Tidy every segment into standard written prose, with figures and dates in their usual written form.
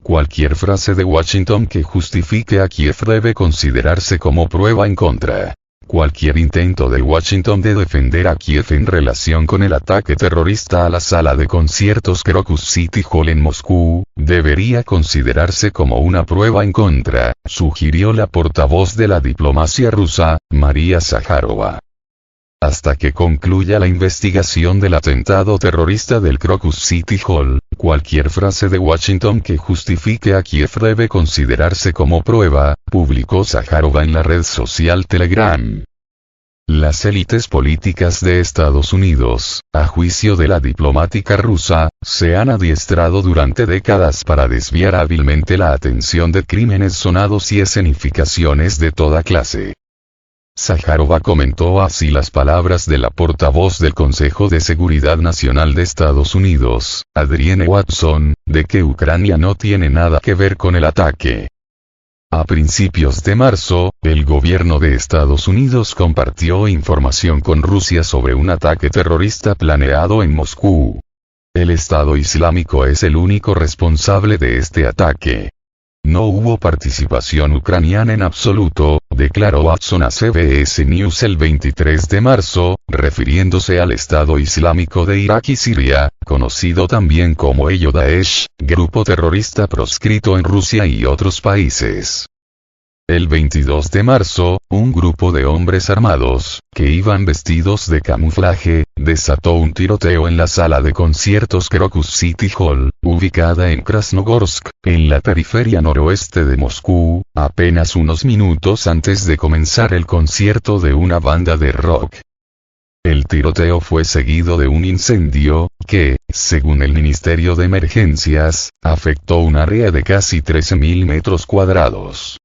Cualquier frase de Washington que justifique a Kiev debe considerarse como prueba en contra. Cualquier intento de Washington de defender a Kiev en relación con el ataque terrorista a la sala de conciertos Crocus City Hall en Moscú, debería considerarse como una prueba en contra, sugirió la portavoz de la diplomacia rusa, María Zakharova. Hasta que concluya la investigación del atentado terrorista del Crocus City Hall, cualquier frase de Washington que justifique a Kiev debe considerarse como prueba, publicó Zakharova en la red social Telegram. Las élites políticas de Estados Unidos, a juicio de la diplomática rusa, se han adiestrado durante décadas para desviar hábilmente la atención de crímenes sonados y escenificaciones de toda clase. Zakharova comentó así las palabras de la portavoz del Consejo de Seguridad Nacional de Estados Unidos, Adrienne Watson, de que Ucrania no tiene nada que ver con el ataque. A principios de marzo, el gobierno de Estados Unidos compartió información con Rusia sobre un ataque terrorista planeado en Moscú. El Estado Islámico es el único responsable de este ataque. No hubo participación ucraniana en absoluto, declaró Watson a CBS News el 23 de marzo, refiriéndose al Estado Islámico de Irak y Siria, conocido también como ello Daesh, grupo terrorista proscrito en Rusia y otros países. El 22 de marzo, un grupo de hombres armados, que iban vestidos de camuflaje, desató un tiroteo en la sala de conciertos Crocus City Hall, ubicada en Krasnogorsk, en la periferia noroeste de Moscú, apenas unos minutos antes de comenzar el concierto de una banda de rock. El tiroteo fue seguido de un incendio, que, según el Ministerio de Emergencias, afectó un área de casi 13.000 metros cuadrados.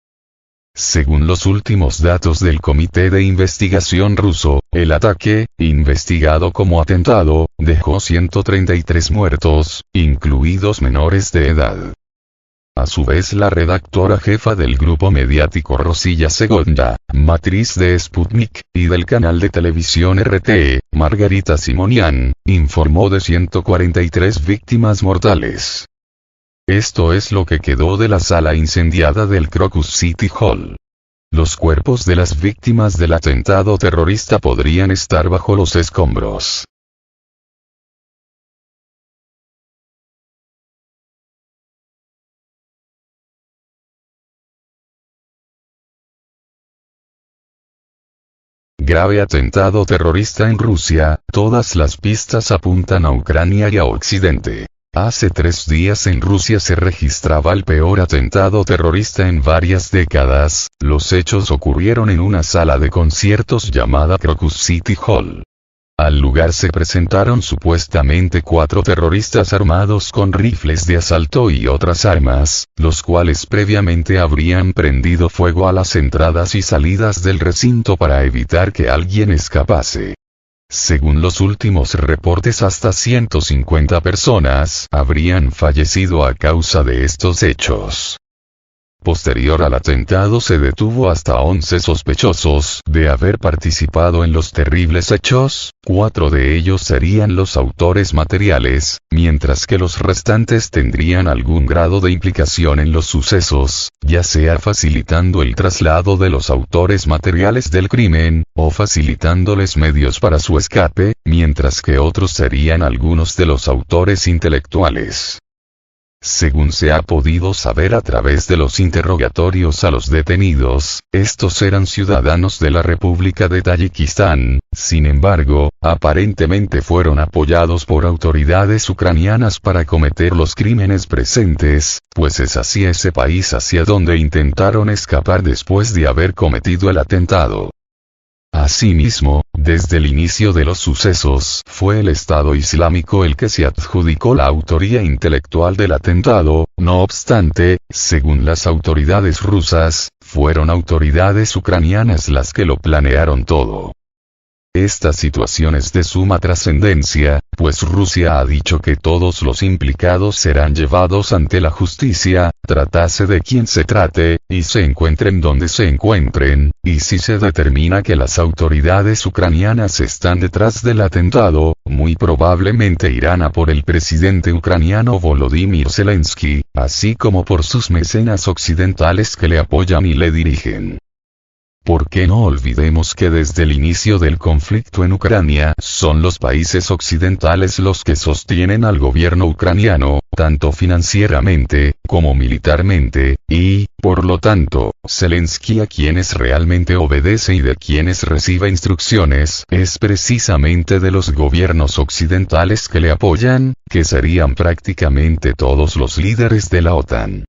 Según los últimos datos del Comité de Investigación ruso, el ataque, investigado como atentado, dejó 133 muertos, incluidos menores de edad. A su vez, la redactora jefa del grupo mediático Rosilla Segonda, matriz de Sputnik, y del canal de televisión RT, Margarita Simonian, informó de 143 víctimas mortales. Esto es lo que quedó de la sala incendiada del Crocus City Hall. Los cuerpos de las víctimas del atentado terrorista podrían estar bajo los escombros. Grave atentado terrorista en Rusia, todas las pistas apuntan a Ucrania y a Occidente. Hace 3 días en Rusia se registraba el peor atentado terrorista en varias décadas. Los hechos ocurrieron en una sala de conciertos llamada Crocus City Hall. Al lugar se presentaron supuestamente 4 terroristas armados con rifles de asalto y otras armas, los cuales previamente habrían prendido fuego a las entradas y salidas del recinto para evitar que alguien escapase. Según los últimos reportes, hasta 150 personas habrían fallecido a causa de estos hechos. Posterior al atentado se detuvo hasta 11 sospechosos de haber participado en los terribles hechos, 4 de ellos serían los autores materiales, mientras que los restantes tendrían algún grado de implicación en los sucesos, ya sea facilitando el traslado de los autores materiales del crimen, o facilitándoles medios para su escape, mientras que otros serían algunos de los autores intelectuales. Según se ha podido saber a través de los interrogatorios a los detenidos, estos eran ciudadanos de la República de Tayikistán. Sin embargo, aparentemente fueron apoyados por autoridades ucranianas para cometer los crímenes presentes, pues es hacia ese país hacia donde intentaron escapar después de haber cometido el atentado. Asimismo, desde el inicio de los sucesos, fue el Estado Islámico el que se adjudicó la autoría intelectual del atentado. No obstante, según las autoridades rusas, fueron autoridades ucranianas las que lo planearon todo. Esta situación es de suma trascendencia, pues Rusia ha dicho que todos los implicados serán llevados ante la justicia, tratase de quien se trate, y se encuentren donde se encuentren, y si se determina que las autoridades ucranianas están detrás del atentado, muy probablemente irán a por el presidente ucraniano Volodymyr Zelensky, así como por sus mecenas occidentales que le apoyan y le dirigen. Porque no olvidemos que desde el inicio del conflicto en Ucrania son los países occidentales los que sostienen al gobierno ucraniano, tanto financieramente, como militarmente, y, por lo tanto, Zelensky a quienes realmente obedece y de quienes recibe instrucciones es precisamente de los gobiernos occidentales que le apoyan, que serían prácticamente todos los líderes de la OTAN.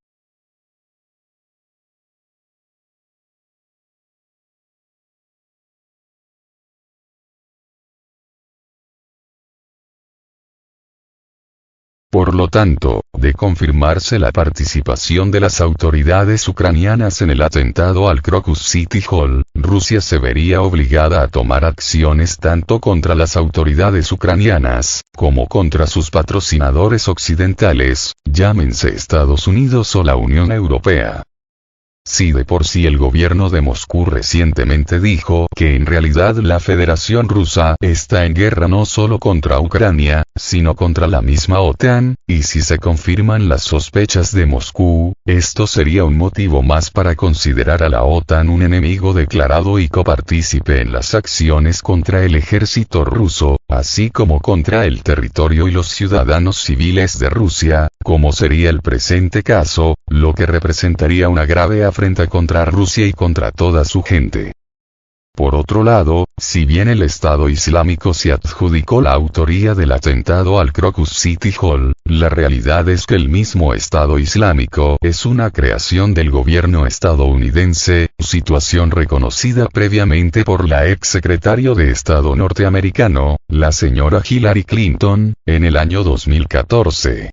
Por lo tanto, de confirmarse la participación de las autoridades ucranianas en el atentado al Crocus City Hall, Rusia se vería obligada a tomar acciones tanto contra las autoridades ucranianas, como contra sus patrocinadores occidentales, llámense Estados Unidos o la Unión Europea. Si de por sí el gobierno de Moscú recientemente dijo que en realidad la Federación Rusa está en guerra no solo contra Ucrania, sino contra la misma OTAN, y si se confirman las sospechas de Moscú, esto sería un motivo más para considerar a la OTAN un enemigo declarado y copartícipe en las acciones contra el ejército ruso, así como contra el territorio y los ciudadanos civiles de Rusia, como sería el presente caso, lo que representaría una grave afrenta contra Rusia y contra toda su gente. Por otro lado, si bien el Estado Islámico se adjudicó la autoría del atentado al Crocus City Hall, la realidad es que el mismo Estado Islámico es una creación del gobierno estadounidense, situación reconocida previamente por la ex secretario de Estado norteamericano, la señora Hillary Clinton, en el año 2014.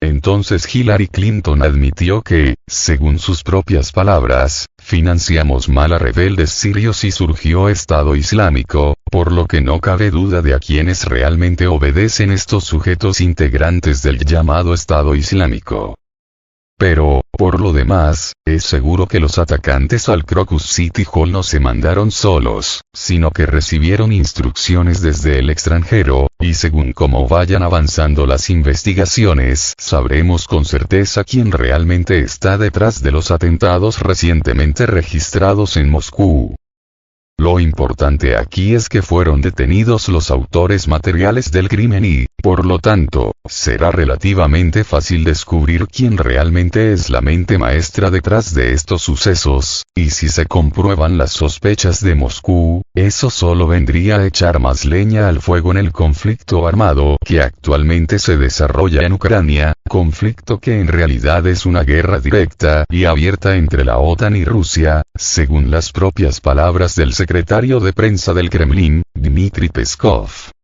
Entonces Hillary Clinton admitió que, según sus propias palabras, financiamos mal a rebeldes sirios y surgió Estado Islámico, por lo que no cabe duda de a quienes realmente obedecen estos sujetos integrantes del llamado Estado Islámico. Pero, por lo demás, es seguro que los atacantes al Crocus City Hall no se mandaron solos, sino que recibieron instrucciones desde el extranjero, y según cómo vayan avanzando las investigaciones, sabremos con certeza quién realmente está detrás de los atentados recientemente registrados en Moscú. Lo importante aquí es que fueron detenidos los autores materiales del crimen y, por lo tanto, será relativamente fácil descubrir quién realmente es la mente maestra detrás de estos sucesos, y si se comprueban las sospechas de Moscú, eso solo vendría a echar más leña al fuego en el conflicto armado que actualmente se desarrolla en Ucrania, conflicto que en realidad es una guerra directa y abierta entre la OTAN y Rusia, según las propias palabras del secretario de prensa del Kremlin, Dmitry Peskov.